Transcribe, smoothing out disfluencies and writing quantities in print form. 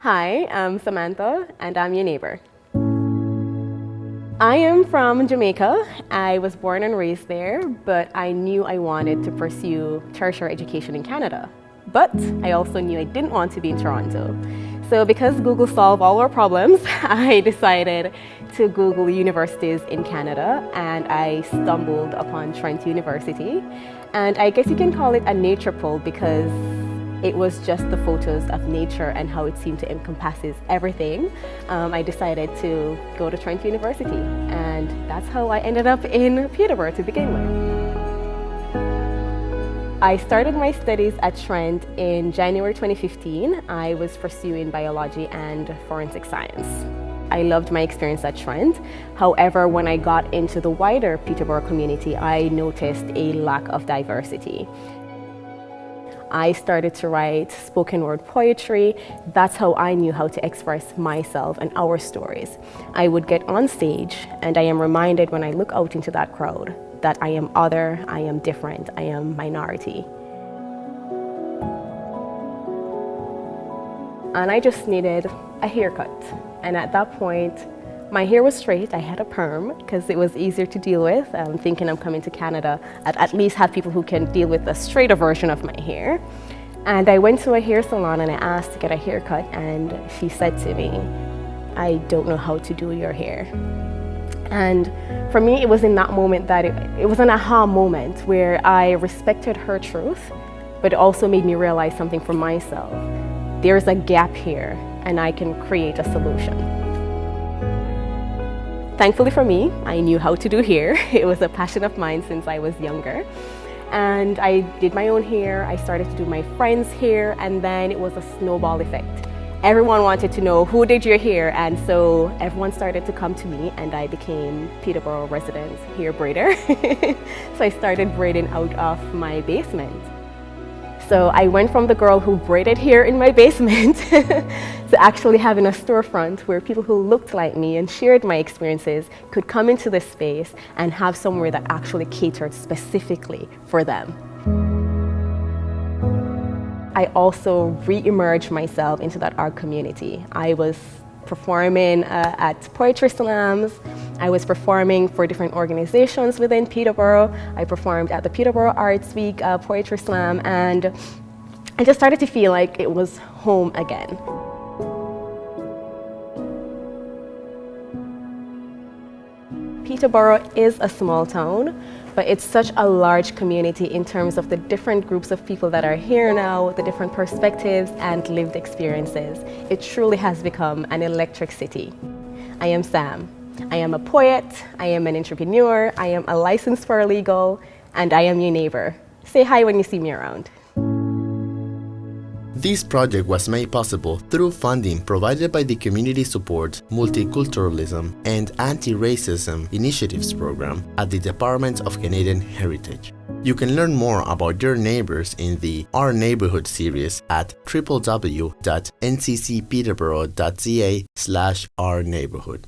Hi, I'm Samantha, and I'm your neighbor. I am from Jamaica. I was born and raised there, but I knew I wanted to pursue tertiary education in Canada. But I also knew I didn't want to be in Toronto. So because Google solved all our problems, I decided to Google universities in Canada, and I stumbled upon Trent University. And I guess you can call it a nature pull because it was just the photos of nature and how it seemed to encompasses everything. I decided to go to Trent University, and that's how I ended up in Peterborough to begin with. I started my studies at Trent in January 2015. I was pursuing biology and forensic science. I loved my experience at Trent. However, when I got into the wider Peterborough community, I noticed a lack of diversity. I started to write spoken word poetry. That's how I knew how to express myself and our stories. I would get on stage, and I am reminded when I look out into that crowd that I am other, I am different, I am minority. And I just needed a haircut. And at that point, my hair was straight. I had a perm because it was easier to deal with. Thinking I'm coming to Canada, I'd at least have people who can deal with a straighter version of my hair. And I went to a hair salon and I asked to get a haircut, and she said to me, "I don't know how to do your hair." And for me, it was in that moment that it was an aha moment where I respected her truth, but it also made me realize something for myself. There's a gap here, and I can create a solution. Thankfully for me, I knew how to do hair. It was a passion of mine since I was younger. And I did my own hair, I started to do my friends' hair, and then it was a snowball effect. Everyone wanted to know who did your hair, and so everyone started to come to me, and I became Peterborough resident hair braider. So I started braiding out of my basement. So I went from the girl who braided hair in my basement to actually having a storefront where people who looked like me and shared my experiences could come into this space and have somewhere that actually catered specifically for them. I also re-emerged myself into that art community. I was performing at poetry slams. I was performing for different organizations within Peterborough. I performed at the Peterborough Arts Week Poetry Slam, and I just started to feel like it was home again. Peterborough is a small town, but it's such a large community in terms of the different groups of people that are here now, the different perspectives and lived experiences. It truly has become an electric city. I am Sam. I am a poet, I am an entrepreneur, I am a licensed paralegal, and I am your neighbor. Say hi when you see me around. This project was made possible through funding provided by the Community Support, Multiculturalism, and Anti-Racism Initiatives Program at the Department of Canadian Heritage. You can learn more about your neighbors in the Our Neighbourhood series at www.nccpeterborough.ca/ourneighbourhood.